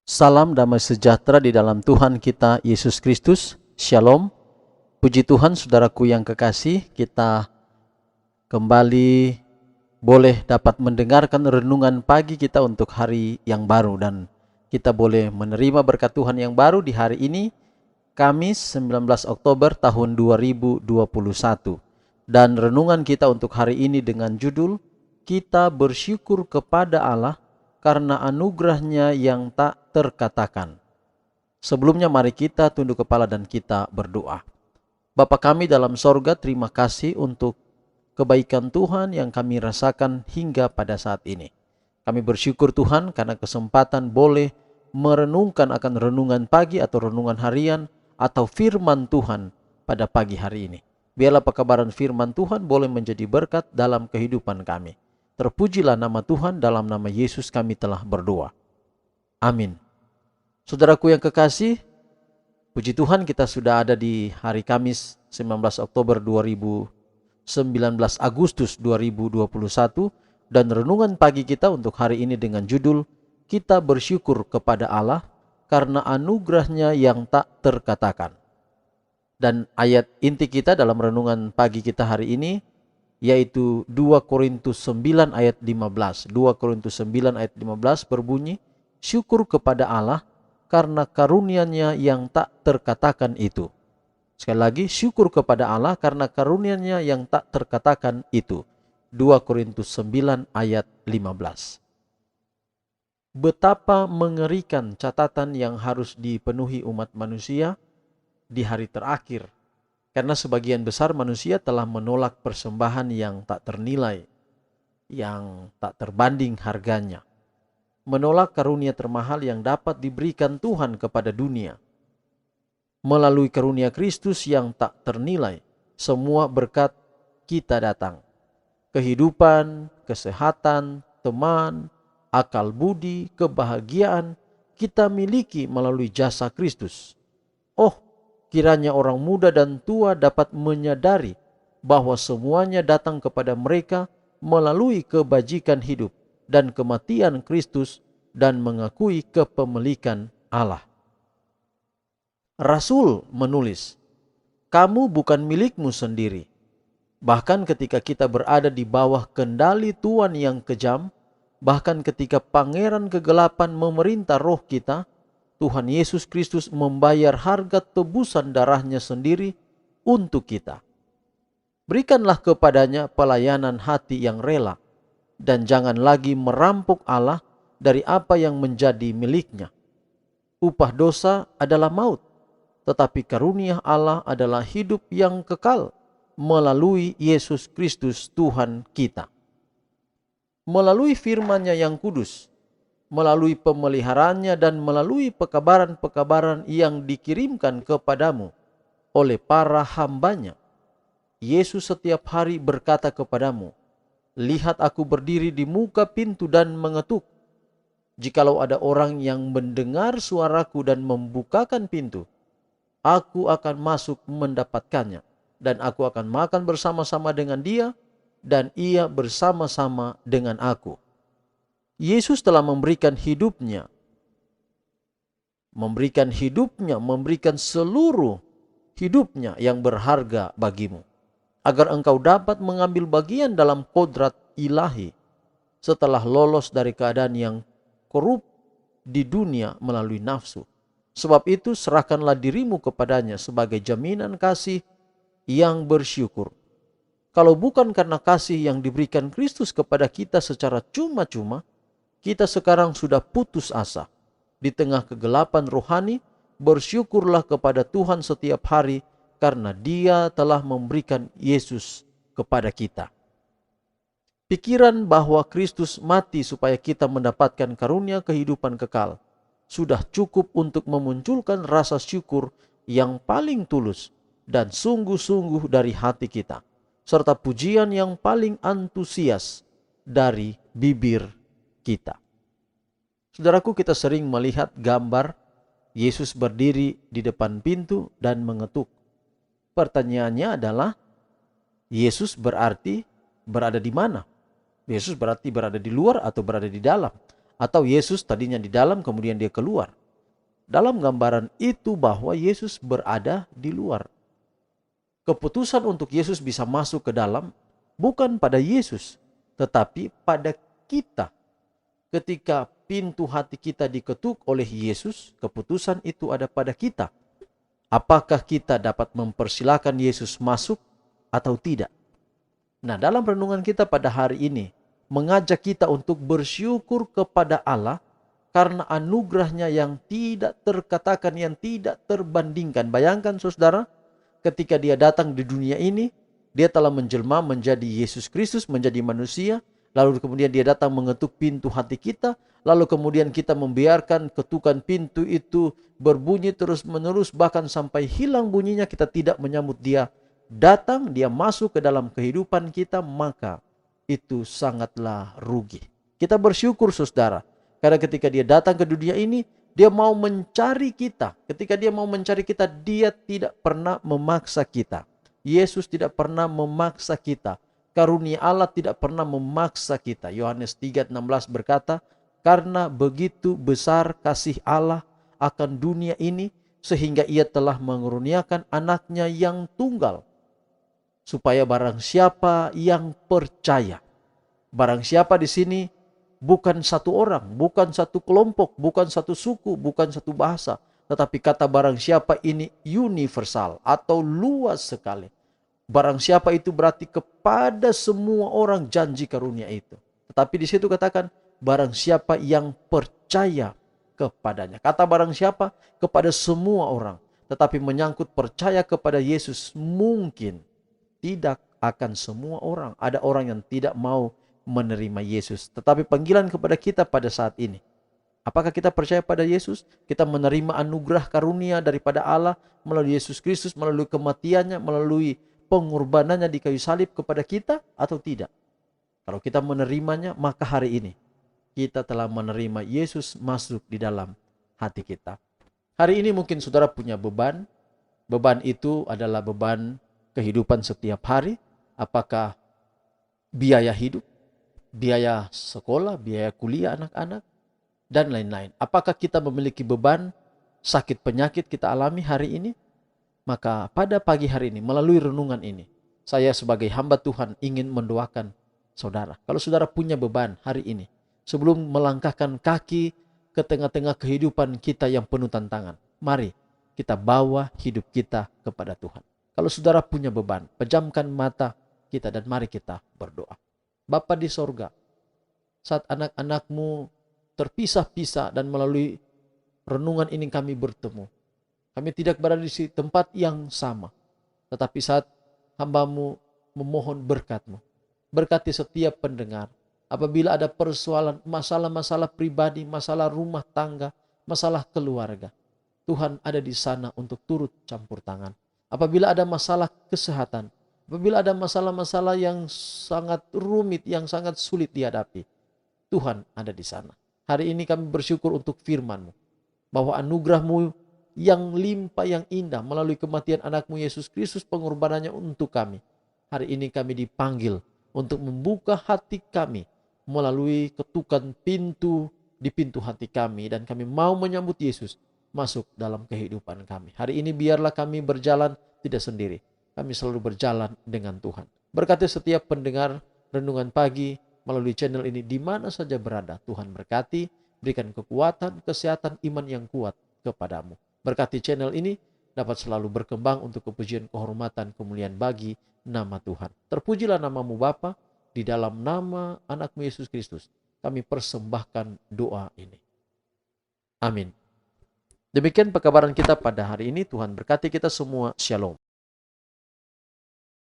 Salam damai sejahtera di dalam Tuhan kita Yesus Kristus. Shalom. Puji Tuhan, saudaraku yang kekasih, kita kembali boleh dapat mendengarkan renungan pagi kita untuk hari yang baru, dan kita boleh menerima berkat Tuhan yang baru di hari ini, Kamis 19 Oktober tahun 2021. Dan renungan kita untuk hari ini dengan judul, Kita bersyukur kepada Allah karena anugerahnya yang tak terkatakan. Sebelumnya mari kita tunduk kepala dan kita berdoa. Bapa kami dalam sorga, terima kasih untuk kebaikan Tuhan yang kami rasakan hingga pada saat ini. Kami bersyukur Tuhan karena kesempatan boleh merenungkan akan renungan pagi atau renungan harian atau firman Tuhan pada pagi hari ini. Biarlah pekabaran firman Tuhan boleh menjadi berkat dalam kehidupan kami. Terpujilah nama Tuhan, dalam nama Yesus kami telah berdoa. Amin. Saudaraku yang kekasih, puji Tuhan kita sudah ada di hari Kamis 19 Oktober 19 2021 dan renungan pagi kita untuk hari ini dengan judul Kita bersyukur kepada Allah karena anugerahnya yang tak terkatakan. Dan ayat inti kita dalam renungan pagi kita hari ini yaitu 2 Korintus 9 ayat 15. 2 Korintus 9 ayat 15 berbunyi, syukur kepada Allah karena karunia-Nya yang tak terkatakan itu. Sekali lagi, syukur kepada Allah karena karunia-Nya yang tak terkatakan itu. 2 Korintus 9 ayat 15. Betapa mengerikan catatan yang harus dipenuhi umat manusia di hari terakhir. Karena sebagian besar manusia telah menolak persembahan yang tak ternilai, yang tak terbanding harganya. Menolak karunia termahal yang dapat diberikan Tuhan kepada dunia. Melalui karunia Kristus yang tak ternilai, semua berkat kita datang. Kehidupan, kesehatan, teman, akal budi, kebahagiaan kita miliki melalui jasa Kristus. Kiranya orang muda dan tua dapat menyadari bahwa semuanya datang kepada mereka melalui kebajikan hidup dan kematian Kristus dan mengakui kepemilikan Allah. Rasul menulis, kamu bukan milikmu sendiri. Bahkan ketika kita berada di bawah kendali tuan yang kejam, bahkan ketika pangeran kegelapan memerintah roh kita, Tuhan Yesus Kristus membayar harga tebusan darahnya sendiri untuk kita. Berikanlah kepadanya pelayanan hati yang rela, dan jangan lagi merampok Allah dari apa yang menjadi miliknya. Upah dosa adalah maut, tetapi karunia Allah adalah hidup yang kekal melalui Yesus Kristus Tuhan kita. Melalui firman-Nya yang kudus, melalui pemeliharaannya dan melalui pekabaran-pekabaran yang dikirimkan kepadamu oleh para hamba-Nya, Yesus setiap hari berkata kepadamu, lihat aku berdiri di muka pintu dan mengetuk. Jikalau ada orang yang mendengar suaraku dan membukakan pintu, aku akan masuk mendapatkannya, dan aku akan makan bersama-sama dengan dia, dan ia bersama-sama dengan aku. Yesus telah memberikan hidupnya, memberikan seluruh hidupnya yang berharga bagimu, agar engkau dapat mengambil bagian dalam kodrat ilahi setelah lolos dari keadaan yang korup di dunia melalui nafsu. Sebab itu serahkanlah dirimu kepadanya sebagai jaminan kasih yang bersyukur. Kalau bukan karena kasih yang diberikan Kristus kepada kita secara cuma-cuma, kita sekarang sudah putus asa. Di tengah kegelapan rohani, bersyukurlah kepada Tuhan setiap hari karena Dia telah memberikan Yesus kepada kita. Pikiran bahwa Kristus mati supaya kita mendapatkan karunia kehidupan kekal sudah cukup untuk memunculkan rasa syukur yang paling tulus dan sungguh-sungguh dari hati kita, serta pujian yang paling antusias dari bibir kita. Saudaraku, kita sering melihat gambar Yesus berdiri di depan pintu dan mengetuk. Pertanyaannya adalah, Yesus berarti berada di mana? Yesus berarti berada di luar atau berada di dalam? Atau Yesus tadinya di dalam kemudian dia keluar. Dalam gambaran itu bahwa Yesus berada di luar. Keputusan untuk Yesus bisa masuk ke dalam bukan pada Yesus, tetapi pada kita. Ketika pintu hati kita diketuk oleh Yesus, keputusan itu ada pada kita. Apakah kita dapat mempersilakan Yesus masuk atau tidak? Nah, dalam renungan kita pada hari ini, mengajak kita untuk bersyukur kepada Allah karena anugerahnya yang tidak terkatakan, yang tidak terbandingkan. Bayangkan saudara, ketika dia datang di dunia ini, dia telah menjelma menjadi Yesus Kristus, menjadi manusia. Lalu kemudian dia datang mengetuk pintu hati kita. Lalu kemudian kita membiarkan ketukan pintu itu berbunyi terus menerus. Bahkan sampai hilang bunyinya, kita tidak menyambut dia datang, dia masuk ke dalam kehidupan kita, maka itu sangatlah rugi. Kita bersyukur saudara, karena ketika dia datang ke dunia ini, dia mau mencari kita. Ketika dia mau mencari kita, dia tidak pernah memaksa kita. Yesus tidak pernah memaksa kita. Karunia Allah tidak pernah memaksa kita. Yohanes 3:16 berkata, karena begitu besar kasih Allah akan dunia ini, sehingga ia telah mengurniakan anaknya yang tunggal, supaya barang siapa yang percaya. Barang siapa di sini bukan satu orang, bukan satu kelompok, bukan satu suku, bukan satu bahasa. Tetapi kata barang siapa ini universal atau luas sekali. Barang siapa itu berarti kepada semua orang janji karunia itu. Tetapi di situ katakan barang siapa yang percaya kepadanya. Kata barang siapa kepada semua orang. Tetapi menyangkut percaya kepada Yesus mungkin tidak akan semua orang. Ada orang yang tidak mau menerima Yesus. Tetapi panggilan kepada kita pada saat ini, apakah kita percaya pada Yesus? Kita menerima anugerah karunia daripada Allah melalui Yesus Kristus, melalui kematiannya, melalui pengorbanannya di kayu salib kepada kita atau tidak? Kalau kita menerimanya, maka hari ini kita telah menerima Yesus masuk di dalam hati kita. Hari ini mungkin saudara punya beban. Beban itu adalah beban kehidupan setiap hari. Apakah biaya hidup, biaya sekolah, biaya kuliah anak-anak, dan lain-lain. Apakah kita memiliki beban sakit penyakit kita alami hari ini? Maka pada pagi hari ini, melalui renungan ini, saya sebagai hamba Tuhan ingin mendoakan saudara. Kalau saudara punya beban hari ini, sebelum melangkahkan kaki ke tengah-tengah kehidupan kita yang penuh tantangan, mari kita bawa hidup kita kepada Tuhan. Kalau saudara punya beban, pejamkan mata kita dan mari kita berdoa. Bapa di sorga, saat anak-anakmu terpisah-pisah dan melalui renungan ini kami bertemu, kami tidak berada di tempat yang sama. Tetapi saat hamba-Mu memohon berkat-Mu, berkati setiap pendengar. Apabila ada persoalan, masalah-masalah pribadi, masalah rumah tangga, masalah keluarga, Tuhan ada di sana untuk turut campur tangan. Apabila ada masalah kesehatan, apabila ada masalah-masalah yang sangat rumit, yang sangat sulit dihadapi, Tuhan ada di sana. Hari ini kami bersyukur untuk firman-Mu, bahwa anugerah-Mu yang limpah, yang indah melalui kematian anak-Mu Yesus Kristus, pengorbanannya untuk kami. Hari ini kami dipanggil untuk membuka hati kami melalui ketukan pintu di pintu hati kami, dan kami mau menyambut Yesus masuk dalam kehidupan kami. Hari ini biarlah kami berjalan tidak sendiri. Kami selalu berjalan dengan Tuhan. Berkati setiap pendengar renungan pagi melalui channel ini di mana saja berada. Tuhan berkati, berikan kekuatan, kesehatan, iman yang kuat kepadamu. Berkati channel ini dapat selalu berkembang untuk kepujian, kehormatan, kemuliaan bagi nama Tuhan. Terpujilah namamu Bapa, di dalam nama anak-Mu Yesus Kristus kami persembahkan doa ini. Amin. Demikian pekabaran kita pada hari ini. Tuhan berkati kita semua. Shalom.